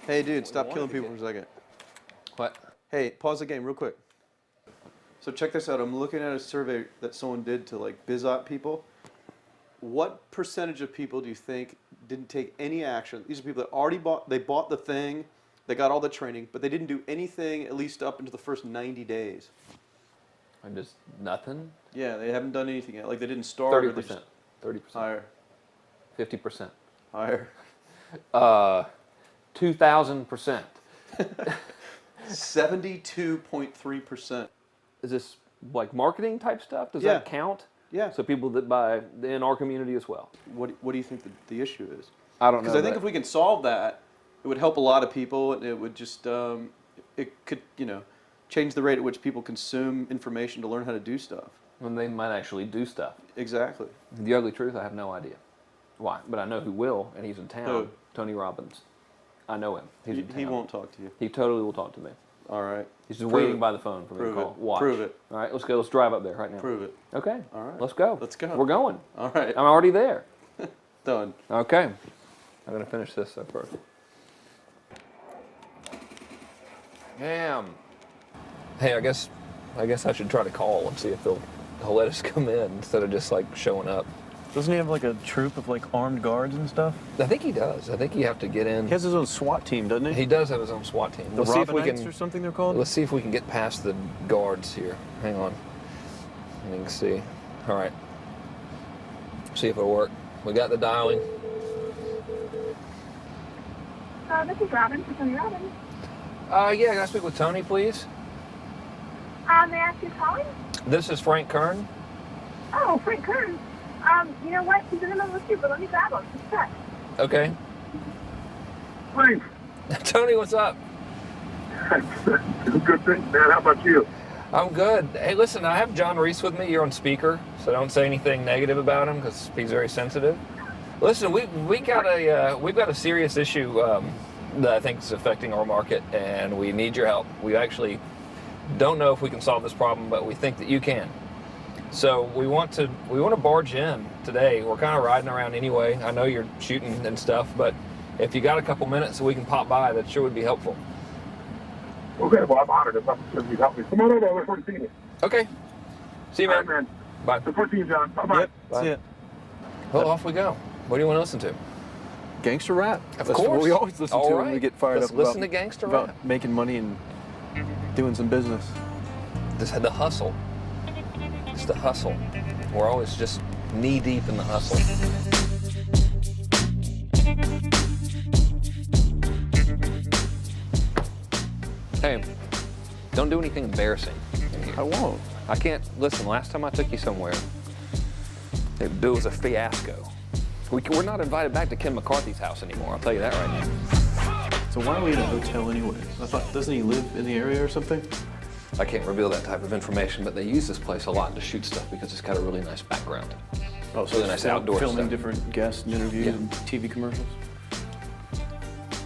Hey, dude, stop killing people for a second. What? Hey, pause the game real quick. So check this out. I'm looking at a survey that someone did to like biz op people. What percentage of people do you think didn't take any action? These are people that already bought the thing, they got all the training, but they didn't do anything at least up into the first 90 days. And just nothing? Yeah, they haven't done anything yet. Like they didn't start. 30%. 30%. Higher. 50%. Higher. 2,000%. 72.3%. Is this like marketing type stuff? Does that count? Yeah. So people that buy in our community as well. What do you think the issue is? I don't know. Because I think if we can solve that, it would help a lot of people. And it would just, it could, change the rate at which people consume information to learn how to do stuff. When they might actually do stuff. Exactly. The ugly truth, I have no idea why, but I know who will, and he's in town. Who? Tony Robbins. I know him. He's in town. He won't talk to you. He totally will talk to me. All right. He's just waiting by the phone for me to call. Watch. Prove it. All right, let's go. Let's drive up there right now. Prove it. Okay. All right. Let's go. Let's go. We're going. All right. I'm already there. Done. Okay. I'm going to finish this up first. Damn. Hey, I guess I should try to call and see if they'll let us come in instead of just like showing up. Doesn't he have like a troop of like armed guards and stuff? I think he does. I think you have to get in. He has his own SWAT team, doesn't he? He does have his own SWAT team. The Let's see if we Robbins can, or something they're called? Let's see if we can get past the guards here. Hang on. You can see. All right. See if it'll work. We got the dialing. This is Robbins, with Tony Robbins. Yeah, can I speak with Tony, please? May I ask who's calling? This is Frank Kern. Oh, Frank Kern. You know what? He's in the middle of the street, but let me grab him. Just a sec. Okay. Frank. Tony, what's up? Good thing, man. How about you? I'm good. Hey, listen, I have John Reese with me. You're on speaker, so don't say anything negative about him because he's very sensitive. Listen, we've got a serious issue that I think is affecting our market, and we need your help. We actually don't know if we can solve this problem, but we think that you can. So we want to barge in today. We're kind of riding around anyway. I know you're shooting and stuff, but if you got a couple minutes so we can pop by, that sure would be helpful. Okay, well, I'm honored if you help me. Come on over. Look forward to seeing you. Okay. See you, man. All right, man. Bye. Look forward to seeing you, John. Bye-bye. Yep, Bye. see it. Well, off we go. What do you want to listen to? Gangster rap. Of That's course. what we always listen All to right. when we get fired Let's up listen to gangster about rap. making money and doing some business. This had the hustle. It's the hustle. We're always just knee deep in the hustle. Hey, don't do anything embarrassing. I won't. I can't, listen, last time I took you somewhere, it was a fiasco. We're not invited back to Ken McCarthy's house anymore, I'll tell you that right now. So why are we in a hotel anyways? I thought, doesn't he live in the area or something? I can't reveal that type of information, but they use this place a lot to shoot stuff because it's got a really nice background. Oh, so Really nice outdoor filming stuff. different guests and interviews Yeah. and TV commercials?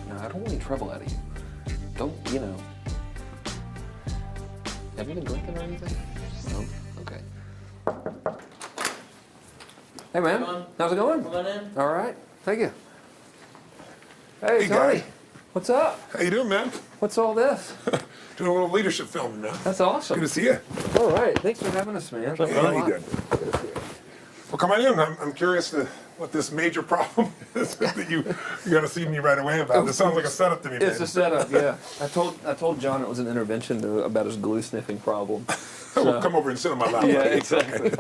No, I don't want any trouble out of you. Don't, Have you been drinking or anything? No? Okay. Hey, man. How's it going? Come on in. All right. Thank you. Hey, Tony. guy. What's up? How you doing, man? What's all this? Doing a little leadership filming now. That's awesome. Good to see you. All right. Thanks for having us, man. How you doing? Well, come on in. I'm curious to what this major problem is that you got to see me right away about. This sounds like a setup to me, man. It's a setup, yeah. I told John it was an intervention about his glue sniffing problem. Well, come over and sit on my lap. Yeah, buddy. exactly.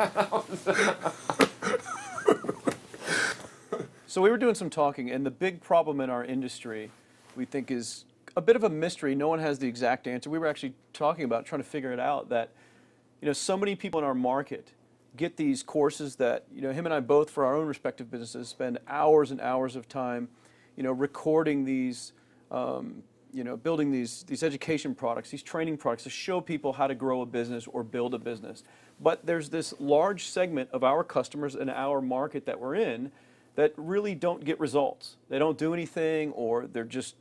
So we were doing some talking, and the big problem in our industry, we think, is a bit of a mystery. No one has the exact answer. We were actually talking about trying to figure it out, that so many people in our market get these courses that him and I both, for our own respective businesses, spend hours and hours of time recording these building these education products, these training products to show people how to grow a business or build a business. But there's this large segment of our customers in our market that we're in that really don't get results. They don't do anything, or they're just,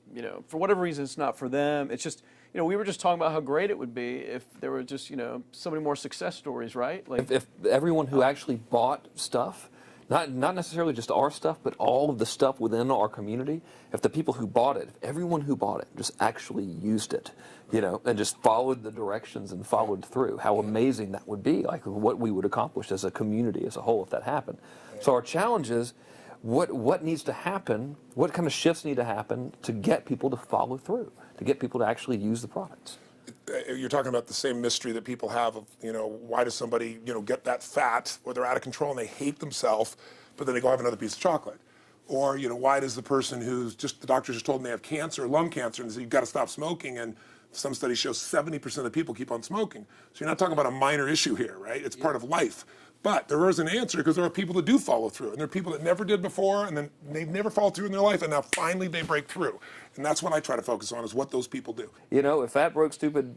for whatever reason, it's not for them. It's just, we were just talking about how great it would be if there were just, so many more success stories, right? Like If everyone who actually bought stuff not necessarily just our stuff, but all of the stuff within our community, if the people who bought it, if everyone who bought it just actually used it, you know, and just followed the directions and followed through, how amazing that would be, like what we would accomplish as a community as a whole if that happened. So our challenge is, what needs to happen, what kind of shifts need to happen to get people to follow through, to get people to actually use the products? You're talking about the same mystery that people have of, you know, why does somebody, you know, get that fat or they're out of control and they hate themselves, but then they go have another piece of chocolate? Or, you know, why does the person who's just, the doctor just told them they have cancer, lung cancer, and said you've got to stop smoking, and some studies show 70% of the people keep on smoking. So you're not talking about a minor issue here, right? It's part of life. But there is an answer, because there are people that do follow through, and there are people that never did before, and then they've never followed through in their life, and now finally they break through. And that's what I try to focus on, is what those people do. You know, if fat, broke, stupid,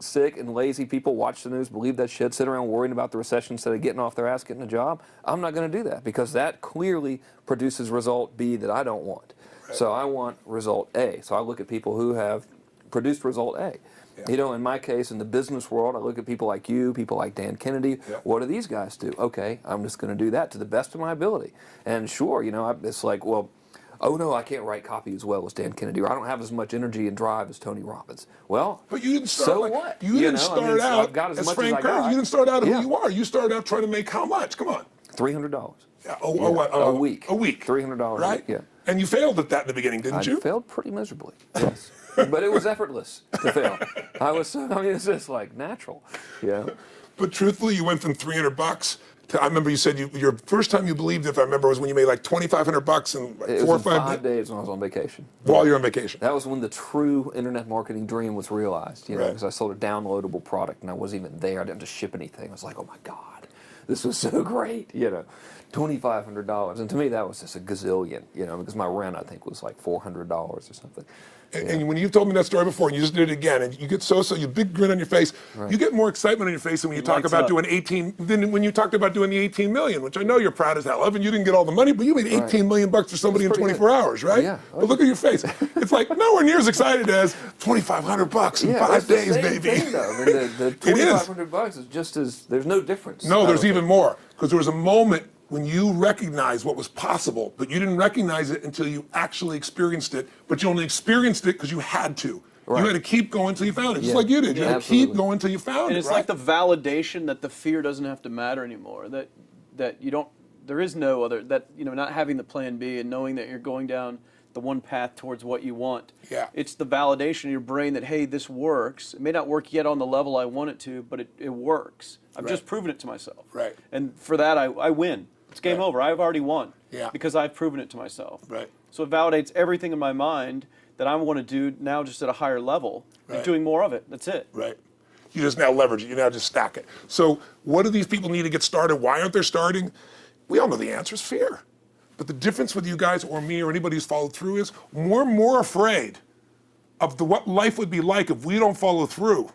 sick, and lazy people watch the news, believe that shit, sit around worrying about the recession instead of getting off their ass, getting a job, I'm not going to do that, because that clearly produces result B that I don't want. Right. So I want result A. So I look at people who have produced result A. Yeah. You know, in my case, in the business world, I look at people like you, people like Dan Kennedy. Yeah. What do these guys do? Okay, I'm just going to do that to the best of my ability. And sure, you know, it's like, well, oh no, I can't write copy as well as Dan Kennedy, or I don't have as much energy and drive as Tony Robbins. Well, but you didn't start so like, what? You didn't start out as Frank Kern. You didn't start out who you are. You started out trying to make how much? Come on. $300. Yeah. A week. A week. $300 right? a week, yeah. And you failed at that in the beginning, didn't you? I failed pretty miserably, yes. But it was effortless to fail. I mean, it's just like natural, yeah. But truthfully, you went from $300 to, I remember you said your first time you believed, if I remember, was when you made like $2,500 in like 4 or 5 days when I was on vacation. While you're on vacation. That was when the true internet marketing dream was realized, you know, Right. because I sold a downloadable product and I wasn't even there. I didn't have to ship anything. I was like, oh my God, this was so great, you know. $2,500, and to me that was just a gazillion, you know, because my rent I think was like $400 or something. And when you've told me that story before, and you just did it again, and you get you big grin on your face. Right. You get more excitement on your face than when you talk about doing 18. Than when you talked about doing the 18 million, which I know you're proud as hell of, and you didn't get all the money, but you made 18 million bucks for somebody in 24 hours, right? Yeah. But look at your face. It's like nowhere near as excited as $2,500 in 5 days, baby. Thing, though. I mean, the $2,500 is just as there's no difference. No, there's even more, because there was a moment when you recognized what was possible, but you didn't recognize it until you actually experienced it, but you only experienced it because you had to. Right. You had to keep going until you found it, just like you did. You had to keep going until you found it. And it's like the validation that the fear doesn't have to matter anymore, that you don't, there is no other, that, you know, not having the plan B and knowing that you're going down the one path towards what you want. Yeah. It's the validation in your brain that, hey, this works. It may not work yet on the level I want it to, but it works. I've just proven it to myself. Right. And for that, I win. It's game over. I've already won. Yeah. Because I've proven it to myself. Right. So it validates everything in my mind that I want to do now, just at a higher level. Right. And doing more of it. That's it. Right. You just now leverage it. You now just stack it. So what do these people need to get started? Why aren't they starting? We all know the answer is fear. But the difference with you guys or me or anybody who's followed through is we're more afraid of what life would be like if we don't follow through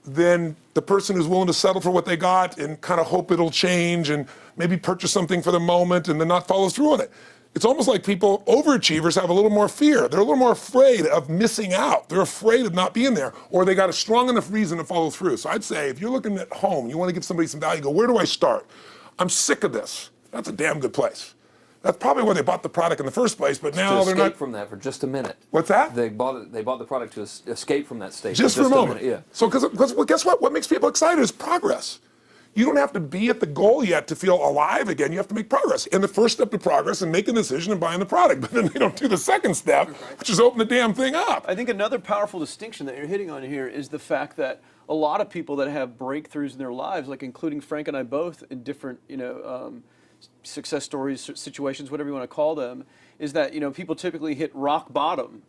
than the person who's willing to settle for what they got and kind of hope it'll change and maybe purchase something for the moment and then not follow through on it. It's almost like people, overachievers, have a little more fear. They're a little more afraid of missing out. They're afraid of not being there, or they got a strong enough reason to follow through. So I'd say if you're looking at home, you want to give somebody some value, go, where do I start? I'm sick of this. That's a damn good place. That's probably why they bought the product in the first place, but now they're not. To escape from that for just a minute. What's that? They bought the product to escape from that state. Just for a moment. Yeah. So, because well, guess what? What makes people excited is progress. You don't have to be at the goal yet to feel alive again. You have to make progress. And the first step to progress is making a decision and buying the product. But then they don't do the second step, which is open the damn thing up. I think another powerful distinction that you're hitting on here is the fact that a lot of people that have breakthroughs in their lives, like including Frank and I both in different, success stories, situations, whatever you want to call them, is that, people typically hit rock bottom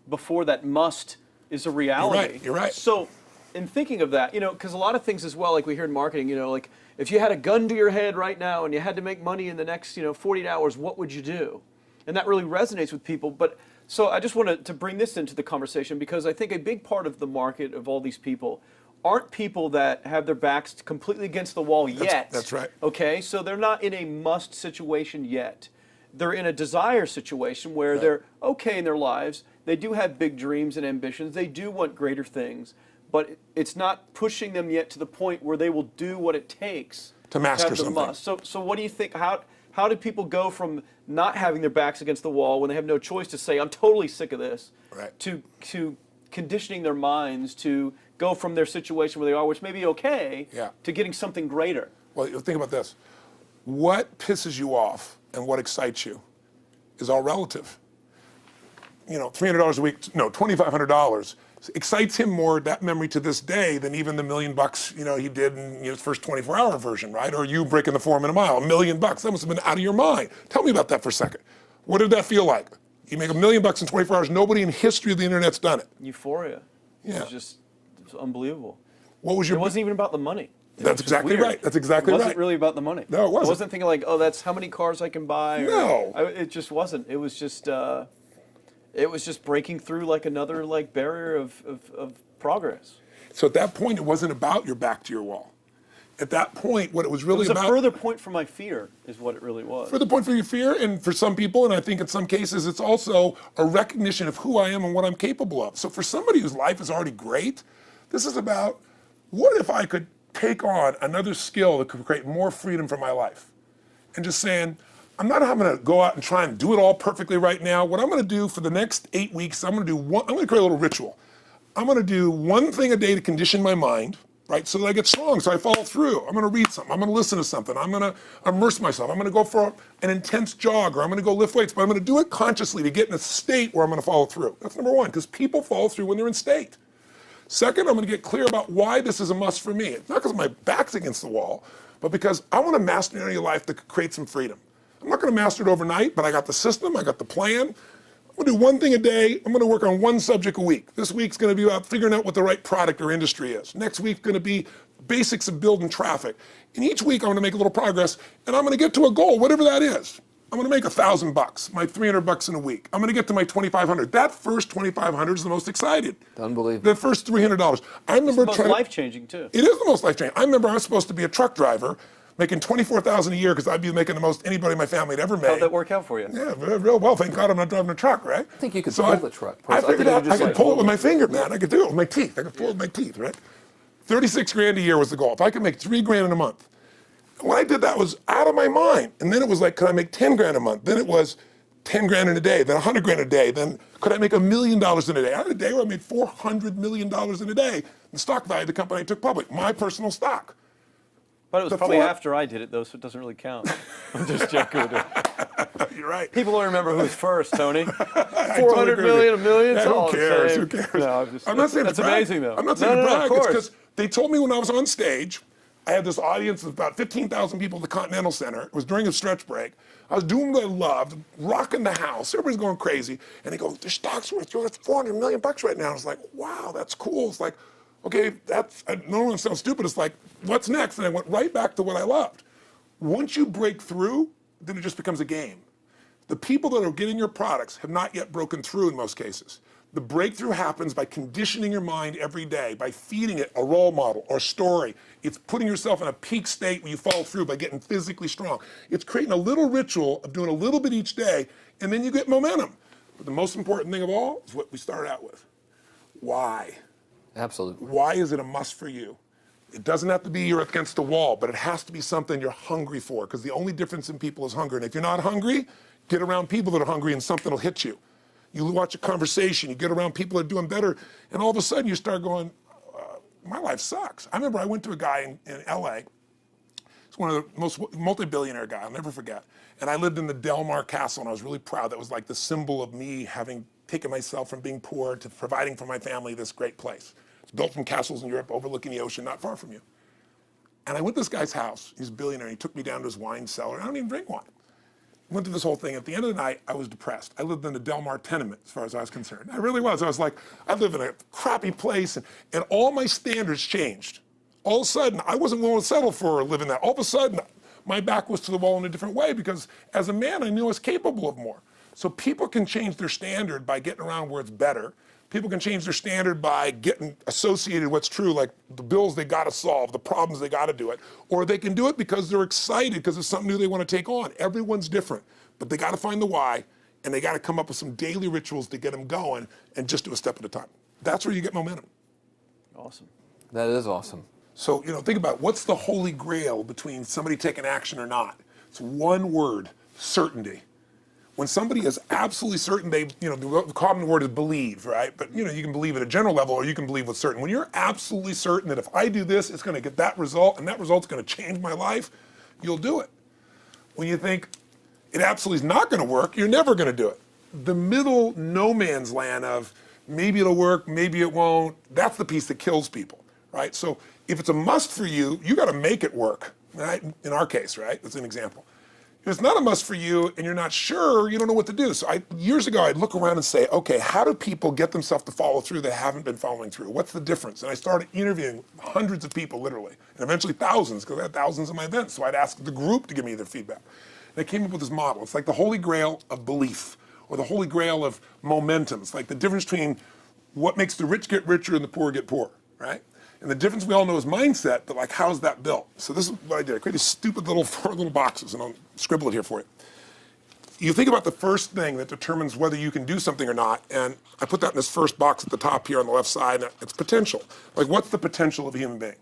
before that must is a reality. You're right. So in thinking of that, because a lot of things as well, like we hear in marketing, like if you had a gun to your head right now and you had to make money in the next, 48 hours, what would you do? And that really resonates with people. But so I just wanted to bring this into the conversation because I think a big part of the market of all these people aren't people that have their backs completely against the wall yet. That's right. Okay, so they're not in a must situation yet. They're in a desire situation where they're okay in their lives. They do have big dreams and ambitions. They do want greater things, but it's not pushing them yet to the point where they will do what it takes to master have the something. must. So what do you think? How How do people go from not having their backs against the wall when they have no choice to say, I'm totally sick of this, Right. to conditioning their minds to go from their situation where they are, which may be okay, Yeah. to getting something greater? Well, think about this. What pisses you off and what excites you is all relative. You know, $300 a week, no, $2,500 excites him more, that memory to this day, than even the $1 million, you know, he did in his first 24-hour version, right? Or you breaking the 4 minute mile, $1 million. That must have been out of your mind. Tell me about that for a second. What did that feel like? You make $1 million in 24 hours. Nobody in history of the internet's done it. Euphoria. Yeah. It was unbelievable. What was your? It wasn't even about the money. That's exactly right. That's exactly right. right. It wasn't really about the money. No, it wasn't. I wasn't thinking like, oh, that's how many cars I can buy. Or, No. it just wasn't. It was just breaking through like another like barrier of progress. So at that point, it wasn't about your back to your wall. At that point, what it was really It was about. a further point for my fear, is what it really was. Further point for your fear, and for some people, and I think in some cases, it's also a recognition of who I am and what I'm capable of. So for somebody whose life is already great, this is about, what if I could take on another skill that could create more freedom for my life? And just saying, I'm not going to go out and try and do it all perfectly right now. What I'm going to do for the next 8 weeks, I'm going to create a little ritual. I'm going to do one thing a day to condition my mind, right, so that I get strong, so I follow through. I'm going to read something. I'm going to listen to something. I'm going to immerse myself. I'm going to go for an intense jog, or I'm going to go lift weights, but I'm going to do it consciously to get in a state where I'm going to follow through. That's number one, because people follow through when they're in state. Second, I'm going to get clear about why this is a must for me. It's not because my back's against the wall, but because I want to master an area of life that could create some freedom. I'm not going to master it overnight, but I got the system, I got the plan. I'm going to do one thing a day. I'm going to work on one subject a week. This week's going to be about figuring out what the right product or industry is. Next week's going to be basics of building traffic. And each week I'm going to make a little progress, and I'm going to get to a goal, whatever that is. I'm going to make $1,000, my $300 in a week. I'm going to get to my $2,500. That first $2,500 is the most excited. Unbelievable. The first $300. I remember It's the most life-changing, too. It is the most life-changing. I remember I was supposed to be a truck driver, making $24,000 a year, because I'd be making the most anybody in my family had ever made. How'd that work out for you? Yeah, real well. Thank God I'm not driving a truck, right? I think you could pull the truck. I figured out I could like pull it with my finger, man. I could do it with my teeth. I could pull it with my teeth, right? 36 grand a year was the goal. If I could make 3 grand in a month. When I did that, was out of my mind. And then it was like, could I make 10 grand a month? Then it was 10 grand in a day, then 100 grand a day. Then could I make $1 million in a day? I had a day where I made $400 million in a day. The stock value of the company I took public, my personal stock. But it was probably after I did it, though, so it doesn't really count. I'm just joking with it. You're right. People don't remember who's first, Tony. 400 totally million, $1 million, it's yeah, all who cares? the same. Who cares? No, I'm not saying that's to brag. amazing, though. I'm not saying to no, brag. of It's course. because they told me when I was on stage, I had this audience of about 15,000 people at the Continental Center. It was during a stretch break. I was doing what I loved, rocking the house. Everybody's going crazy. And they go, the stock's worth $400 million right now. I was like, wow, that's cool. It's like, okay, that's, I don't want to sound stupid. It's like, what's next? And I went right back to what I loved. Once you break through, then it just becomes a game. The people that are getting your products have not yet broken through in most cases. The breakthrough happens by conditioning your mind every day, by feeding it a role model or story. It's putting yourself in a peak state where you follow through by getting physically strong. It's creating a little ritual of doing a little bit each day, and then you get momentum. But the most important thing of all is what we started out with. Why? Absolutely. Why is it a must for you? It doesn't have to be you're against the wall, but it has to be something you're hungry for, because the only difference in people is hunger. And if you're not hungry, get around people that are hungry and something will hit you. You watch a conversation, you get around people that are doing better, and all of a sudden you start going, my life sucks. I remember I went to a guy in LA. He's one of the most multi-billionaire guy, I'll never forget. And I lived in the Del Mar Castle, and I was really proud. That was like the symbol of me having taken myself from being poor to providing for my family this great place. It's built from castles in Europe overlooking the ocean, not far from you. And I went to this guy's house. He's a billionaire. He took me down to his wine cellar. I don't even drink wine. Went through this whole thing. At the end of the night, I was depressed. I lived in the Del Mar tenement, as far as I was concerned. I really was. I was like, I live in a crappy place, and all my standards changed. All of a sudden, I wasn't willing to settle for living that. All of a sudden, my back was to the wall in a different way, because as a man, I knew I was capable of more. So people can change their standard by getting around where it's better. People can change their standard by getting associated with what's true, like the bills they got to solve, the problems they got to do it. Or they can do it because they're excited, because it's something new they want to take on. Everyone's different, but they got to find the why, and they got to come up with some daily rituals to get them going, and just do a step at a time. That's where you get momentum. Awesome. That is awesome. So, think about what's the holy grail between somebody taking action or not. It's one word, certainty. When somebody is absolutely certain, the common word is believe, right? But you can believe at a general level, or you can believe with certain. When you're absolutely certain that if I do this, it's going to get that result, and that result's going to change my life, you'll do it. When you think it absolutely is not going to work, you're never going to do it. The middle no man's land of maybe it'll work, maybe it won't, that's the piece that kills people, right? So if it's a must for you, you got to make it work, right? In our case, right? That's an example. If it's not a must for you and you're not sure, you don't know what to do. So years ago, I'd look around and say, okay, how do people get themselves to follow through that haven't been following through? What's the difference? And I started interviewing hundreds of people, literally, and eventually thousands, because I had thousands of my events. So I'd ask the group to give me their feedback. And I came up with this model. It's like the holy grail of belief, or the holy grail of momentum. It's like the difference between what makes the rich get richer and the poor get poor, right? And the difference we all know is mindset, but like, how's that built? So this is what I did. I created stupid little 4 little boxes, and I'll scribble it here for you. You think about the first thing that determines whether you can do something or not, and I put that in this first box at the top here on the left side, and it's potential. Like, what's the potential of a human being?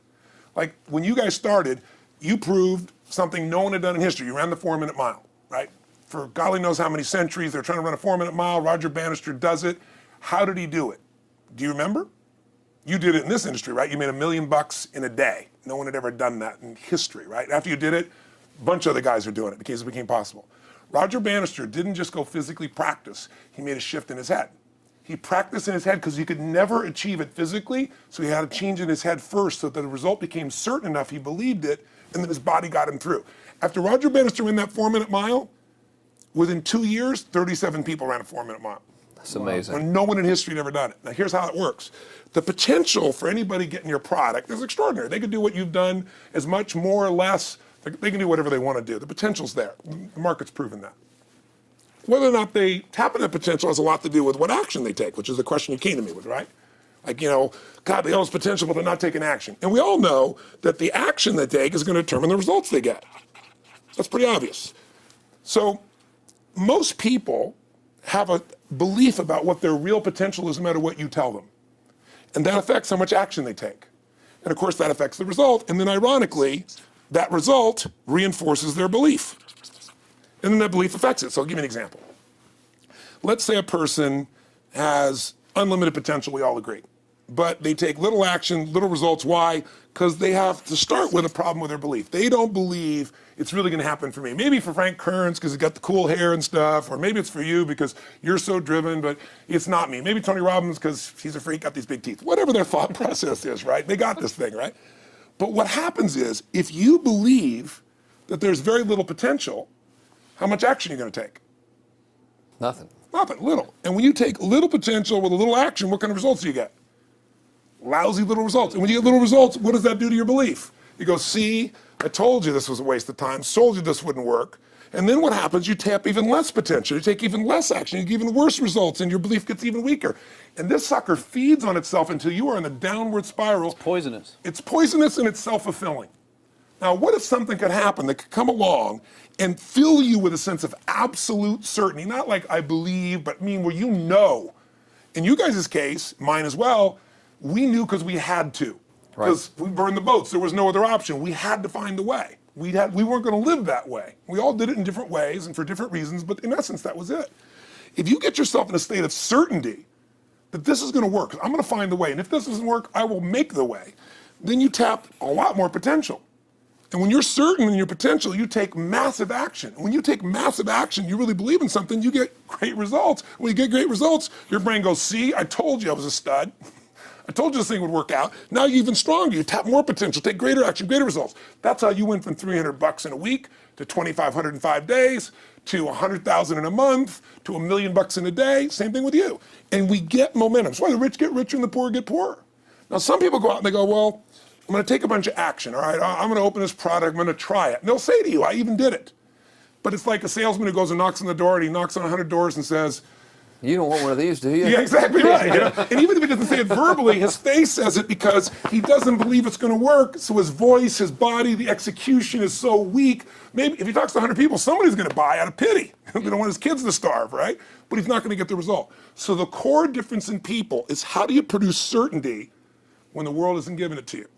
Like, when you guys started, you proved something no one had done in history. You ran the 4-minute mile, right? For golly knows how many centuries, they're trying to run a 4-minute mile. Roger Bannister does it. How did he do it? Do you remember? You did it in this industry, right? You made $1 million in a day. No one had ever done that in history, right? After you did it, a bunch of other guys are doing it because it became possible. Roger Bannister didn't just go physically practice. He made a shift in his head. He practiced in his head because he could never achieve it physically, so he had to change in his head first so that the result became certain enough he believed it, and then his body got him through. After Roger Bannister ran that 4-minute mile, within 2 years, 37 people ran a 4-minute mile. That's amazing. And no one in history had ever done it. Now here's how it works. The potential for anybody getting your product is extraordinary. They could do what you've done as much, more or less. They can do whatever they want to do. The potential's there. The market's proven that. Whether or not they tap into that potential has a lot to do with what action they take, which is the question you came to me with, right? Like, God, they all have potential, but they're not taking action. And we all know that the action they take is going to determine the results they get. That's pretty obvious. So most people have a belief about what their real potential is no matter what you tell them. And that affects how much action they take. And of course that affects the result. And then ironically, that result reinforces their belief. And then that belief affects it. So I'll give you an example. Let's say a person has unlimited potential, we all agree. But they take little action, little results. Why? Because they have to start with a problem with their belief. They don't believe it's really going to happen for me. Maybe for Frank Kearns because he's got the cool hair and stuff, or maybe it's for you because you're so driven, but it's not me. Maybe Tony Robbins because he's a freak, got these big teeth. Whatever their thought process is, right? They got this thing, right? But what happens is, if you believe that there's very little potential, how much action are you going to take? Nothing. Nothing, little. And when you take little potential with a little action, what kind of results do you get? Lousy little results. And when you get little results, what does that do to your belief? You go, see, I told you this was a waste of time, told you this wouldn't work. And then what happens? You tap even less potential. You take even less action. You get even worse results, and your belief gets even weaker. And this sucker feeds on itself until you are in the downward spiral. It's poisonous. It's poisonous and it's self-fulfilling. Now, what if something could happen that could come along and fill you with a sense of absolute certainty? Not like I believe, but where you know. In you guys' case, mine as well, we knew because we had to. Because we burned the boats. There was no other option. We had to find a way. We weren't going to live that way. We all did it in different ways and for different reasons, but in essence, that was it. If you get yourself in a state of certainty that this is going to work, I'm going to find the way, and if this doesn't work, I will make the way, then you tap a lot more potential. And when you're certain in your potential, you take massive action. And when you take massive action, you really believe in something, you get great results. When you get great results, your brain goes, see, I told you I was a stud. I told you this thing would work out. Now you're even stronger. You tap more potential, take greater action, greater results. That's how you went from $300 in a week to $2,500 in 5 days to $100,000 in a month to $1 million in a day. Same thing with you. And we get momentum. That's why the rich get richer and the poor get poorer. Now some people go out and they go, well, I'm going to take a bunch of action. All right, I'm going to open this product. I'm going to try it. And they'll say to you, I even did it. But it's like a salesman who goes and knocks on the door, and he knocks on 100 doors and says, You don't want one of these, do you? yeah, exactly right. And even if he doesn't say it verbally, his face says it because he doesn't believe it's going to work. So his voice, his body, the execution is so weak. Maybe if he talks to 100 people, somebody's going to buy out of pity. They don't want his kids to starve, right? But he's not going to get the result. So the core difference in people is how do you produce certainty when the world isn't giving it to you?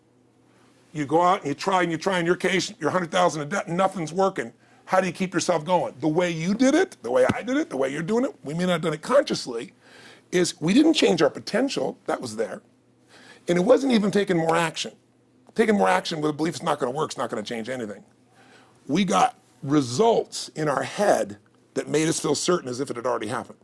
You go out and you try. In your case, you're 100,000 in debt and nothing's working. How do you keep yourself going? The way you did it, the way I did it, the way you're doing it, we may not have done it consciously, is we didn't change our potential, that was there. And it wasn't even taking more action. Taking more action with a belief it's not going to work, it's not going to change anything. We got results in our head that made us feel certain as if it had already happened.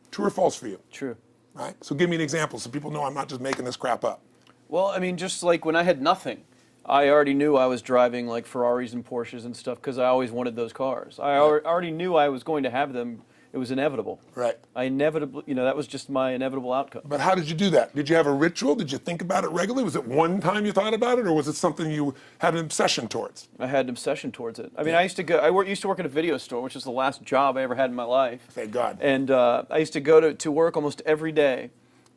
True or false for you? True. Right? So give me an example so people know I'm not just making this crap up. Well, I mean, just like when I had nothing, I already knew I was driving like Ferraris and Porsches and stuff because I always wanted those cars. I already knew I was going to have them. It was inevitable. Right. I inevitably, that was just my inevitable outcome. But how did you do that? Did you have a ritual? Did you think about it regularly? Was it one time you thought about it, or was it something you had an obsession towards? I had an obsession towards it. I mean, I used to work at a video store, which is the last job I ever had in my life. Thank God. And I used to go to work almost every day,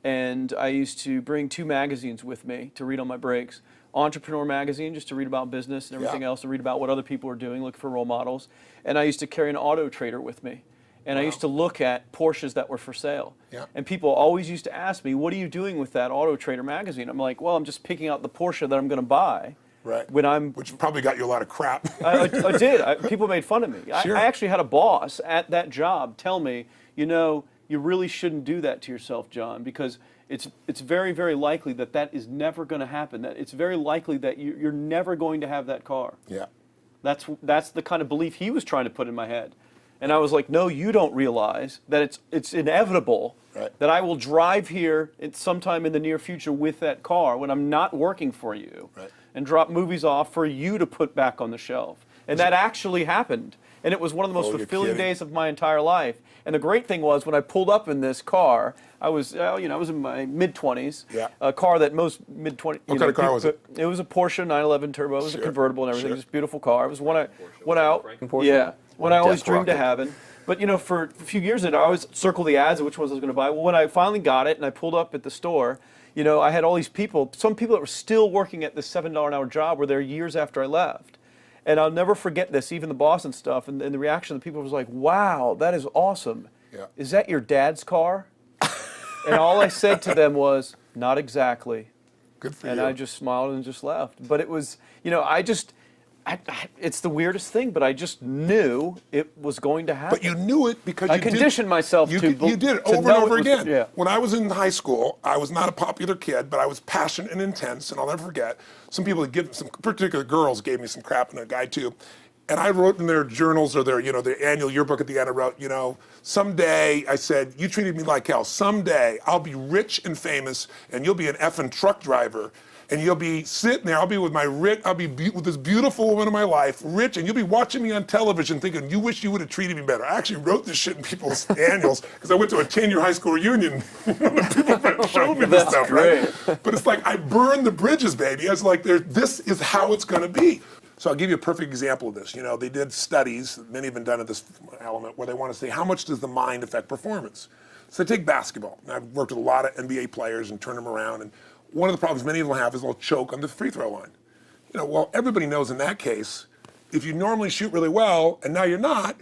and I used to bring 2 magazines with me to read on my breaks. Entrepreneur magazine, just to read about business and everything else, to read about what other people are doing, look for role models. And I used to carry an auto trader with me. And I used to look at Porsches that were for sale. Yeah. And people always used to ask me, what are you doing with that Auto Trader magazine? I'm like, well, I'm just picking out the Porsche that I'm going to buy. Right. Which probably got you a lot of crap. I did. People made fun of me. Sure. I actually had a boss at that job tell me, you really shouldn't do that to yourself, John, because it's very, very likely that is never going to happen. That it's very likely that you're never going to have that car. Yeah. That's the kind of belief he was trying to put in my head. And I was like, no, you don't realize that it's inevitable that I will drive here sometime in the near future with that car when I'm not working for you and drop movies off for you to put back on the shelf. And that actually happened. And it was one of the most fulfilling days of my entire life. And the great thing was when I pulled up in this car, I was in my mid-20s. Yeah. A car that most mid-20s. What kind of car was it? It was a Porsche 911 Turbo. It was a convertible and everything. It was a beautiful car. It was one I always dreamed of having. But for a few years, I always circle the ads of which ones I was going to buy. Well, when I finally got it and I pulled up at the store, I had all these people. Some people that were still working at this $7 an hour job were there years after I left. And I'll never forget this, even the boss and stuff, and the reaction of the people was like, wow, that is awesome. Yeah. Is that your dad's car? And all I said to them was, not exactly. Good for and you. I just smiled and just left. But it was, it's the weirdest thing, but I just knew it was going to happen. But you knew it because I conditioned myself to You did it to over and know over it was- again. yeah. When I was in high school, I was not a popular kid, but I was passionate and intense, and I'll never forget. Some people some particular girls gave me some crap, and a guy too. And I wrote in their journals or their annual yearbook at the end, I wrote, someday, I said, you treated me like hell. Someday I'll be rich and famous, and you'll be an effing truck driver. And you'll be sitting there, I'll be with with this beautiful woman of my life, rich, and you'll be watching me on television thinking, you wish you would have treated me better. I actually wrote this shit in people's annuals because I went to a 10-year high school reunion. People showed me this stuff, right? But it's like, I burned the bridges, baby. I was like, this is how it's gonna be. So I'll give you a perfect example of this. They did studies, many have been done at this element, where they want to say, how much does the mind affect performance? So take basketball. And I've worked with a lot of NBA players and turned them around, and one of the problems many of them have is they'll choke on the free throw line. Well, everybody knows in that case, if you normally shoot really well and now you're not,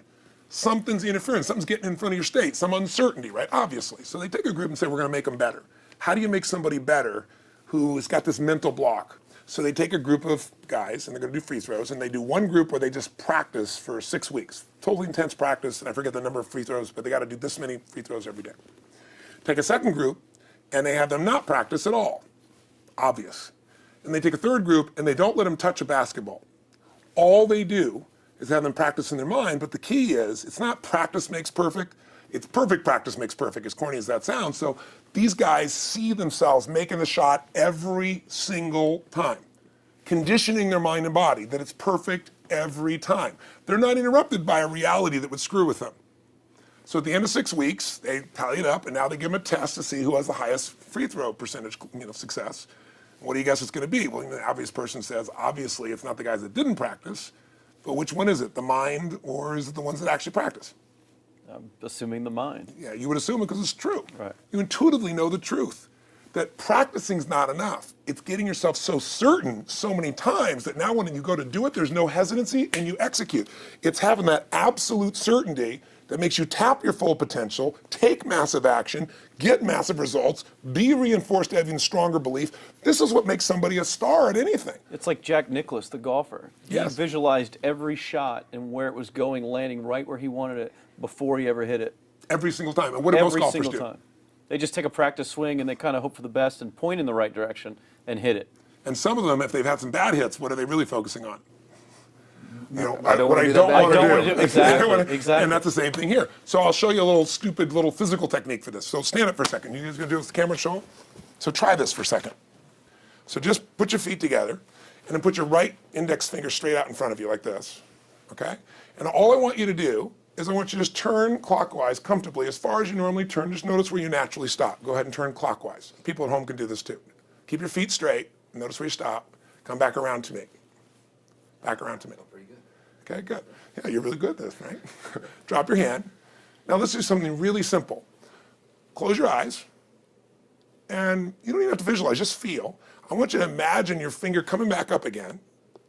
something's interfering, something's getting in front of your state, some uncertainty, right? Obviously. So they take a group and say, we're going to make them better. How do you make somebody better who has got this mental block? So they take a group of guys and they're going to do free throws, and they do one group where they just practice for 6 weeks. Totally intense practice, and I forget the number of free throws, but they got to do this many free throws every day. Take a second group, and they have them not practice at all. Obvious. And they take a third group and they don't let them touch a basketball. All they do is have them practice in their mind, but the key is, it's not practice makes perfect, it's perfect practice makes perfect, as corny as that sounds. So these guys see themselves making the shot every single time, conditioning their mind and body that it's perfect every time. They're not interrupted by a reality that would screw with them. So at the end of 6 weeks, they tally it up, and now they give them a test to see who has the highest free throw percentage, success. What do you guess it's going to be? Well, the obvious person says, obviously, it's not the guys that didn't practice, but which one is it? The mind, or is it the ones that actually practice? I'm assuming the mind. Yeah, you would assume it because it's true. Right. You intuitively know the truth. that practicing's not enough. It's getting yourself so certain so many times that now when you go to do it, there's no hesitancy and you execute. It's having that absolute certainty that makes you tap your full potential, take massive action, get massive results, be reinforced to have even stronger belief. This is what makes somebody a star at anything. It's like Jack Nicklaus, the golfer. Yes. He visualized every shot and where it was going, landing right where he wanted it before he ever hit it. Every single time. And what do most Every golfers single do? time. They just take a practice swing and they kind of hope for the best and point in the right direction and hit it. And some of them, if they've had some bad hits, what are they really focusing on? You know, I don't what wanna I do don't that bad. want I don't to wanna do. do- exactly, I wanna- exactly. And that's the same thing here. So I'll show you a little stupid little physical technique for this. So stand up for a second. You guys gonna do this? The camera show 'em? So try this for a second. So just put your feet together and then put your right index finger straight out in front of you like this, okay? And all I want you to do is I want you to just turn clockwise comfortably as far as you normally turn. Just notice where you naturally stop. Go ahead and turn clockwise. People at home can do this too. Keep your feet straight. Notice where you stop. Come back around to me. Back around to me. Pretty good. Okay, good. Yeah, you're really good at this, right? Drop your hand. Now let's do something really simple. Close your eyes. And you don't even have to visualize, just feel. I want you to imagine your finger coming back up again.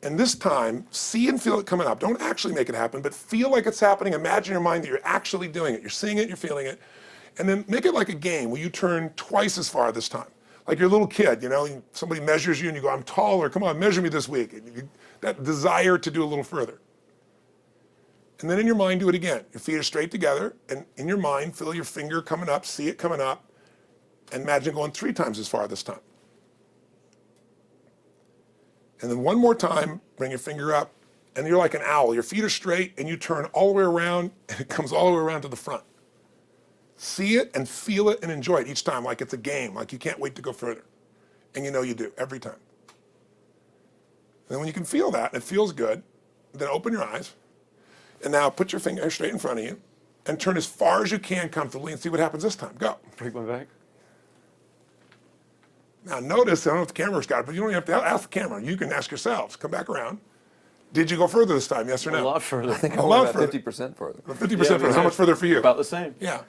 And this time, see and feel it coming up. Don't actually make it happen, but feel like it's happening. Imagine in your mind that you're actually doing it. You're seeing it, you're feeling it. And then make it like a game where you turn twice as far this time. Like you're a little kid, you know, somebody measures you and you go, I'm taller, come on, measure me this week. And that desire to do a little further. And then in your mind, do it again. Your feet are straight together, and in your mind, feel your finger coming up, see it coming up, and imagine going 3 times as far this time. And then one more time, bring your finger up, and you're like an owl. Your feet are straight, and you turn all the way around, and it comes all the way around to the front. See it and feel it and enjoy it each time like it's a game, like you can't wait to go further. And you know you do, every time. And then when you can feel that, and it feels good, then open your eyes, and now put your finger straight in front of you, and turn as far as you can comfortably and see what happens this time. Go. Break my back. Now notice, I don't know if the camera's got it, but you don't even have to ask the camera. You can ask yourselves. Come back around. Did you go further this time, yes or no? A lot further. I think I A went lot about further. 50% further. 50% further. How much further for you? About the same. Yeah.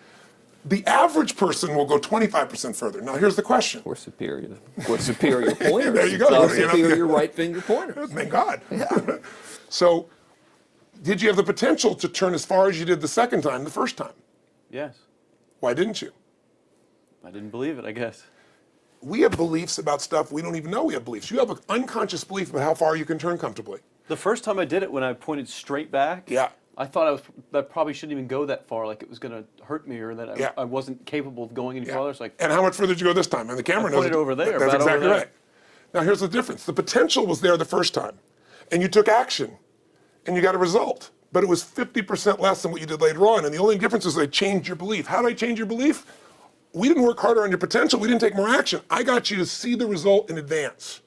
The average person will go 25% further. Now here's the question. We're superior. We're superior pointers. There you go. It's all You know, superior right finger pointers. Thank God. So, did you have the potential to turn as far as you did the second time, the first time? Yes. Why didn't you? I didn't believe it, I guess. We have beliefs about stuff we don't even know we have beliefs. You have an unconscious belief about how far you can turn comfortably. The first time I did it, when I pointed straight back, Yeah. I thought I probably shouldn't even go that far, like it was going to hurt me or that Yeah. I wasn't capable of going any Yeah. farther. It's like, And how much further did you go this time? And the camera knows pointed over there, That's about over exactly there. right. Now here's the difference. The potential was there the first time, and you took action, and you got a result. But it was 50% less than what you did later on. And the only difference is they changed your belief. How did I change your belief? We didn't work harder on your potential. We didn't take more action. I got you to see the result in advance.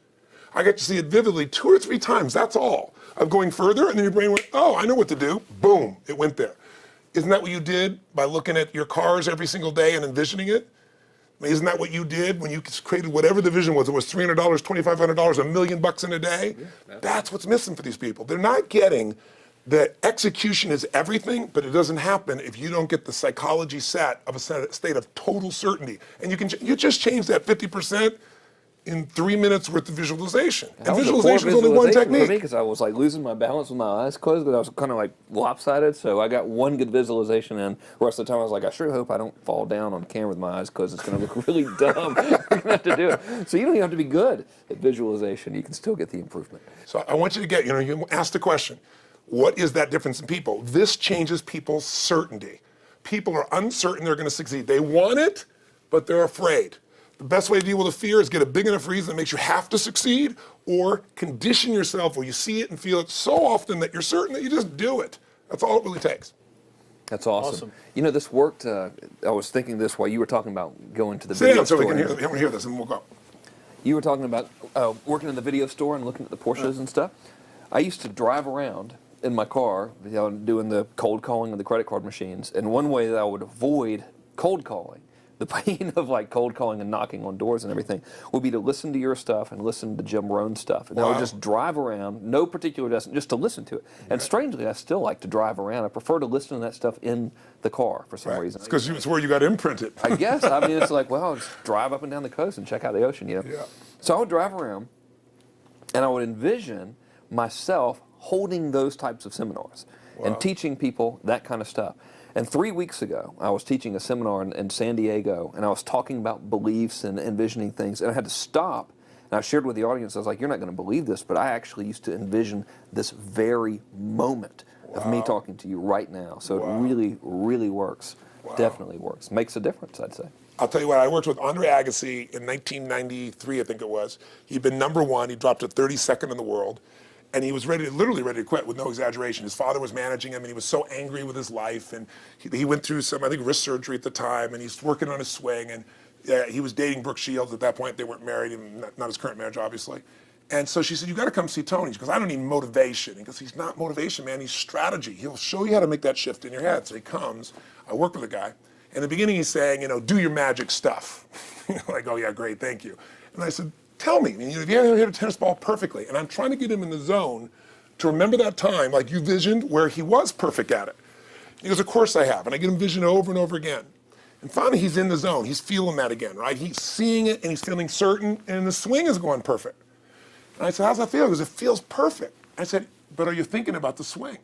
I got you to see it vividly 2 or 3 times. That's all. Of going further, and then your brain went, oh, I know what to do. Boom, it went there. Isn't that what you did by looking at your cars every single day and envisioning it? I mean, isn't that what you did when you created whatever the vision was? It was $300, $2,500, $1 million in a day? Yeah, that's what's missing for these people. They're not getting that execution is everything, but it doesn't happen if you don't get the psychology set of a state of total certainty. And you just change that 50% in 3 minutes worth of visualization. And visualization is only one technique. Because I was like losing my balance with my eyes closed, because I was kind of like lopsided. So I got one good visualization in. The rest of the time I was like, I sure hope I don't fall down on camera with my eyes closed. It's going to look really dumb. We're going to have to do it. So you don't even have to be good at visualization. You can still get the improvement. So I want you to get, you ask the question, what is that difference in people? This changes people's certainty. People are uncertain they're going to succeed. They want it, but they're afraid. The best way to deal with a fear is get a big enough reason that makes you have to succeed, or condition yourself where you see it and feel it so often that you're certain that you just do it. That's all it really takes. That's awesome. You know, this worked. I was thinking this while you were talking about going to the Sit video down so store. we can hear this and we'll go. You were talking about working in the video store and looking at the Porsches and stuff. I used to drive around in my car, doing the cold calling of the credit card machines. And one way that I would avoid cold calling the pain of like cold calling and knocking on doors and everything would be to listen to your stuff and listen to Jim Rohn's stuff. And I would just drive around, no particular destination, just to listen to it. And strangely, I still like to drive around. I prefer to listen to that stuff in the car for some reason. It's because it's where you got imprinted. I guess. I mean, it's like, well, just drive up and down the coast and check out the ocean, you know? Yeah. So I would drive around, and I would envision myself holding those types of seminars and teaching people that kind of stuff. And 3 weeks ago, I was teaching a seminar in San Diego, and I was talking about beliefs and envisioning things, and I had to stop. And I shared with the audience, I was like, you're not going to believe this, but I actually used to envision this very moment of me talking to you right now. So it really, really works. Definitely works. Makes a difference, I'd say. I'll tell you what, I worked with Andre Agassi in 1993, I think it was. He'd been #1, he dropped to 32nd in the world. And he was literally ready to quit with no exaggeration. His father was managing him, and he was so angry with his life. And he went through some, I think, wrist surgery at the time, and he's working on his swing. And he was dating Brooke Shields at that point. They weren't married, and not his current marriage, obviously. And so she said, you got to come see Tony. She goes, I don't need motivation. He goes, he's not motivation, man. He's strategy. He'll show you how to make that shift in your head. So he comes. I work with a guy. In the beginning, he's saying, do your magic stuff. Like, oh, yeah, great, thank you. And I said, tell me, if you ever hit a tennis ball perfectly, and I'm trying to get him in the zone to remember that time, like you visioned, where he was perfect at it. He goes, of course I have, and I get him vision over and over again. And finally, he's in the zone. He's feeling that again, right? He's seeing it, and he's feeling certain, and the swing is going perfect. And I said, how's that feel? He goes, it feels perfect. I said, but are you thinking about the swing?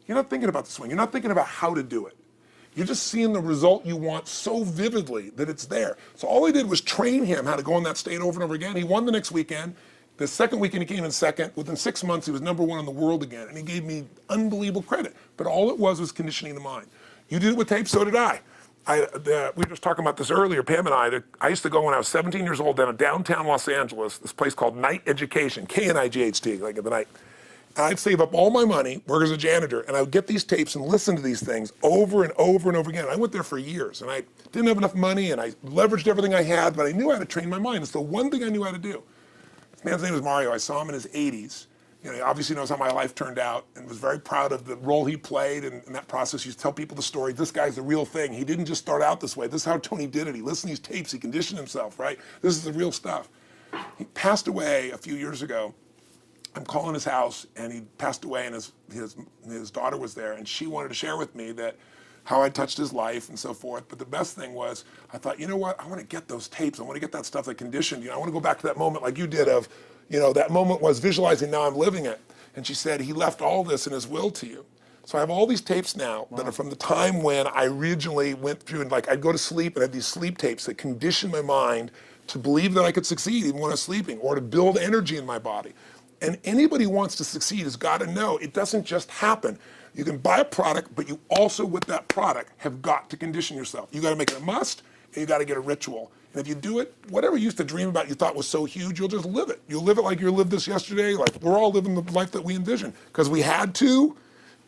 You're not thinking about the swing. You're not thinking about how to do it. You're just seeing the result you want so vividly that it's there. So all I did was train him how to go in that state over and over again. He won the next weekend. The second weekend he came in second. Within 6 months, he was #1 in the world again. And he gave me unbelievable credit. But all it was conditioning the mind. You did it with tape, so did I. We were just talking about this earlier, Pam and I used to go when I was 17 years old down to downtown Los Angeles, this place called Night Education, K-N-I-G-H-T, like in the night. I'd save up all my money, work as a janitor, and I would get these tapes and listen to these things over and over and over again. I went there for years, and I didn't have enough money, and I leveraged everything I had, but I knew how to train my mind. It's the one thing I knew how to do. This man's name was Mario. I saw him in his 80s. He obviously knows how my life turned out and was very proud of the role he played in that process. He used to tell people the story. This guy's the real thing. He didn't just start out this way. This is how Tony did it. He listened to these tapes. He conditioned himself, right? This is the real stuff. He passed away a few years ago. I'm calling his house, and he passed away, and his daughter was there, and she wanted to share with me that how I touched his life and so forth. But the best thing was, I thought, you know what? I want to get those tapes. I want to get that stuff that conditioned. I want to go back to that moment like you did of, that moment was visualizing, now I'm living it. And she said, he left all this in his will to you. So I have all these tapes now that are from the time when I originally went through, and like I'd go to sleep and have these sleep tapes that conditioned my mind to believe that I could succeed even when I was sleeping, or to build energy in my body. And anybody who wants to succeed has got to know it doesn't just happen. You can buy a product, but you also, with that product, have got to condition yourself. You got to make it a must, and you got to get a ritual. And if you do it, whatever you used to dream about you thought was so huge, you'll just live it. You'll live it like you lived this yesterday, like we're all living the life that we envision. Because we had to,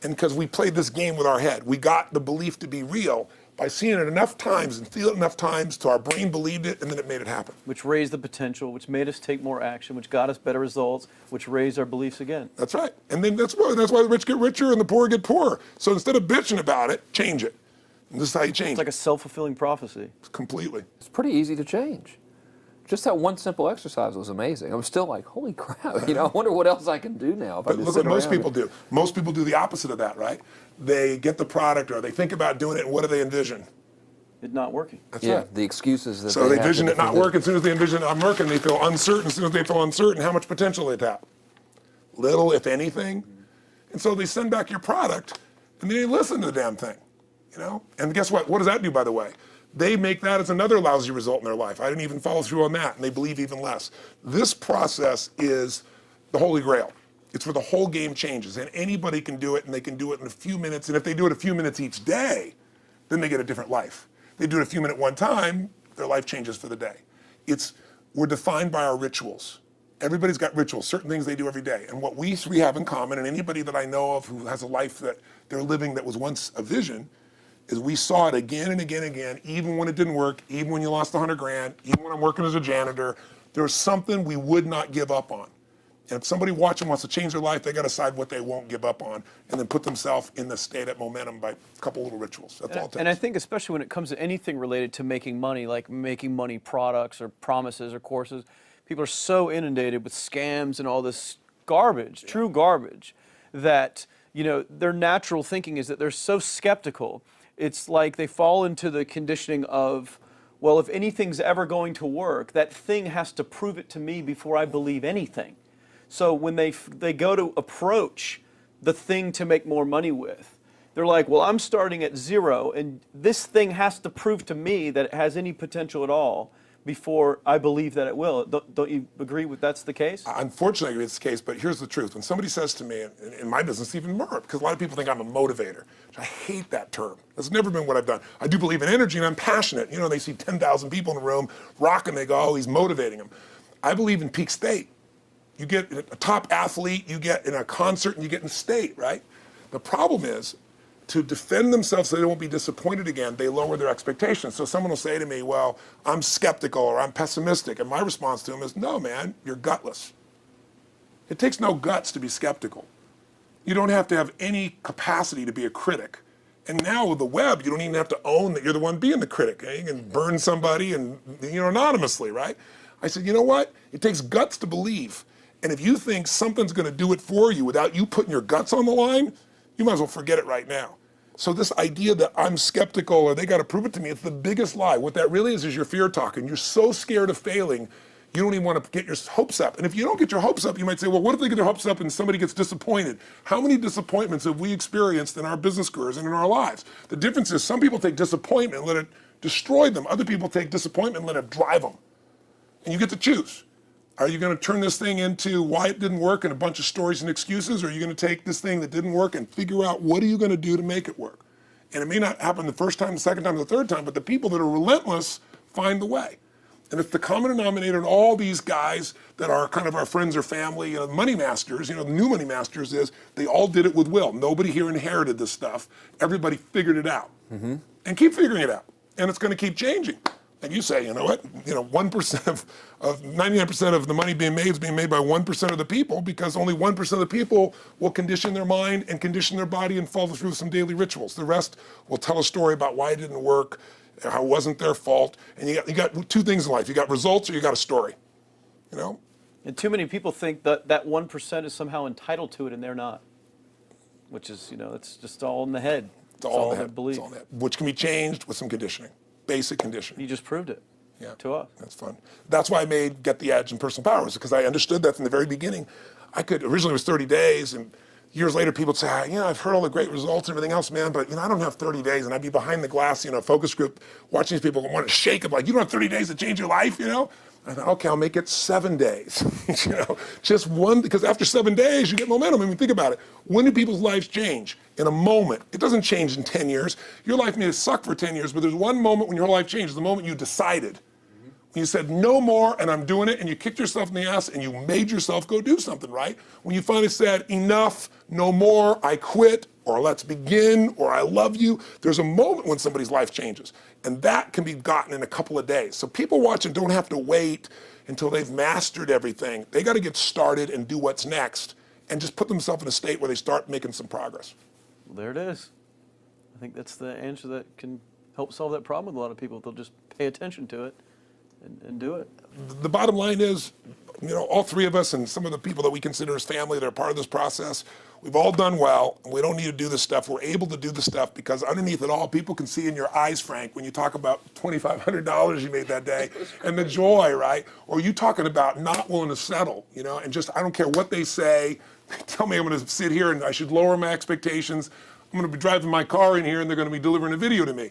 and because we played this game with our head. We got the belief to be real by seeing it enough times and feeling it enough times till our brain believed it, and then it made it happen. Which raised the potential, which made us take more action, which got us better results, which raised our beliefs again. That's right. And then that's why the rich get richer and the poor get poorer. So instead of bitching about it, change it. And this is how you change it. It's like a self-fulfilling prophecy. Completely. It's pretty easy to change. Just that one simple exercise was amazing. I'm still like, holy crap, I wonder what else I can do now. But look what most people do. Most people do the opposite of that, right? They get the product, or they think about doing it, and what do they envision? It not working. That's yeah, right. the excuses that so they envision it not working. As soon as they envision it not working, they feel uncertain. As soon as they feel uncertain, how much potential they tap? Little, if anything. And so they send back your product, and they listen to the damn thing. And guess what? What does that do, by the way? They make that as another lousy result in their life. I didn't even follow through on that, and they believe even less. This process is the Holy Grail. It's where the whole game changes, and anybody can do it, and they can do it in a few minutes. And if they do it a few minutes each day, then they get a different life. They do it a few minutes one time, their life changes for the day. We're defined by our rituals. Everybody's got rituals, certain things they do every day. And what we three have in common, and anybody that I know of who has a life that they're living that was once a vision, is we saw it again and again and again, even when it didn't work, even when you lost $100 grand, even when I'm working as a janitor, there was something we would not give up on. And if somebody watching wants to change their life, they got to decide what they won't give up on, and then put themselves in the state of momentum by a couple little rituals. That's all it takes. And I think especially when it comes to anything related to making money, like making money products or promises or courses, people are so inundated with scams and all this garbage, true garbage, that their natural thinking is that they're so skeptical. It's like they fall into the conditioning of, well, if anything's ever going to work, that thing has to prove it to me before I believe anything. So when they go to approach the thing to make more money with, they're like, well, I'm starting at zero, and this thing has to prove to me that it has any potential at all before I believe that it will. Don't you agree with that's the case? Unfortunately, I agree it's the case, but here's the truth. When somebody says to me, in my business, even more, because a lot of people think I'm a motivator. I hate that term. That's never been what I've done. I do believe in energy, and I'm passionate. They see 10,000 people in a room rocking, they go, oh, he's motivating them. I believe in peak state. You get a top athlete, you get in a concert, and you get in state, right? The problem is, to defend themselves so they won't be disappointed again, they lower their expectations. So someone will say to me, well, I'm skeptical or I'm pessimistic. And my response to them is, no, man, you're gutless. It takes no guts to be skeptical. You don't have to have any capacity to be a critic. And now with the web, you don't even have to own that you're the one being the critic. You can burn somebody and anonymously, right? I said, you know what? It takes guts to believe. And if you think something's going to do it for you without you putting your guts on the line, you might as well forget it right now. So this idea that I'm skeptical or they got to prove it to me, it's the biggest lie. What that really is your fear talking. You're so scared of failing, you don't even want to get your hopes up. And if you don't get your hopes up, you might say, well, what if they get their hopes up and somebody gets disappointed? How many disappointments have we experienced in our business careers and in our lives? The difference is some people take disappointment and let it destroy them. Other people take disappointment and let it drive them. And you get to choose. Are you going to turn this thing into why it didn't work and a bunch of stories and excuses? Or are you going to take this thing that didn't work and figure out what are you going to do to make it work? And it may not happen the first time, the second time, the third time, but the people that are relentless find the way. And it's the common denominator in all these guys that are kind of our friends or family, money masters, the new money masters is they all did it with will. Nobody here inherited this stuff. Everybody figured it out. Mm-hmm. And keep figuring it out. And it's going to keep changing. And you say, you know what, 1% of 99% of the money being made is being made by 1% of the people because only 1% of the people will condition their mind and condition their body and follow through some daily rituals. The rest will tell a story about why it didn't work, how it wasn't their fault. And you got two things in life. You got results or you got a story, And too many people think that 1% is somehow entitled to it and they're not, which is, it's just all in the head. It's all in the head. Belief. It's all in the head, which can be changed with some conditioning. Basic conditioning. You just proved it to us. That's fun. That's why I made Get the Edge and Personal Powers, because I understood that from the very beginning. Originally it was 30 days, and years later people would say, I've heard all the great results and everything else, man, but I don't have 30 days, and I'd be behind the glass, focus group, watching these people want to shake them, like, you don't have 30 days to change your life, I thought, okay, I'll make it 7 days. Just one, because after 7 days, you get momentum. I mean, think about it. When do people's lives change? In a moment. It doesn't change in 10 years. Your life may suck for 10 years, but there's one moment when your life changes, the moment you decided. When you said, no more, and I'm doing it, and you kicked yourself in the ass, and you made yourself go do something, right? When you finally said, enough, no more, I quit, or let's begin, or I love you, there's a moment when somebody's life changes. And that can be gotten in a couple of days. So people watching don't have to wait until they've mastered everything. They got to get started and do what's next, and just put themselves in a state where they start making some progress. Well, there it is. I think that's the answer that can help solve that problem with a lot of people. They'll just pay attention to it and do it. The bottom line is, all three of us and some of the people that we consider as family that are part of this process, we've all done well, and we don't need to do this stuff. We're able to do the stuff because underneath it all, people can see in your eyes, Frank, when you talk about $2,500 you made that day and the joy, right? Or you talking about not willing to settle, and just, I don't care what they say, tell me I'm going to sit here and I should lower my expectations. I'm going to be driving my car in here and they're going to be delivering a video to me.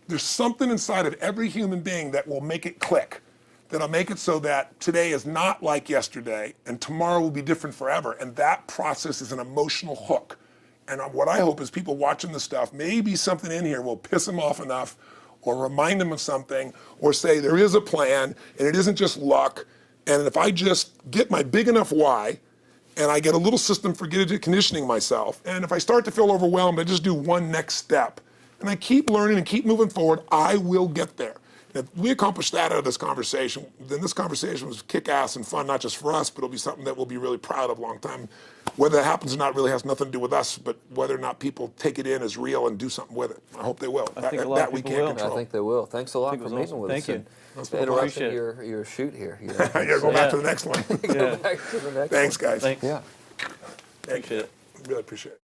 There's something inside of every human being that will make it click, that'll make it so that today is not like yesterday and tomorrow will be different forever. And that process is an emotional hook. And what I hope is people watching this stuff, maybe something in here will piss them off enough or remind them of something or say there is a plan and it isn't just luck. And if I just get my big enough why, and I get a little system for conditioning myself, and if I start to feel overwhelmed, I just do one next step. And I keep learning and keep moving forward, I will get there. If we accomplish that out of this conversation, then this conversation was kick-ass and fun, not just for us, but it'll be something that we'll be really proud of a long time. Whether that happens or not really has nothing to do with us, but whether or not people take it in as real and do something with it. I hope they will. I think a lot that of we people can't will. control. I think they will. Thanks a lot for was meeting awesome. with Thank us. you. And Appreciate interrupting it. your shoot here. You I gotta go back to the next one. Go back to the next Thanks, guys. Thanks. Yeah. Thank you. Appreciate it. Really appreciate it.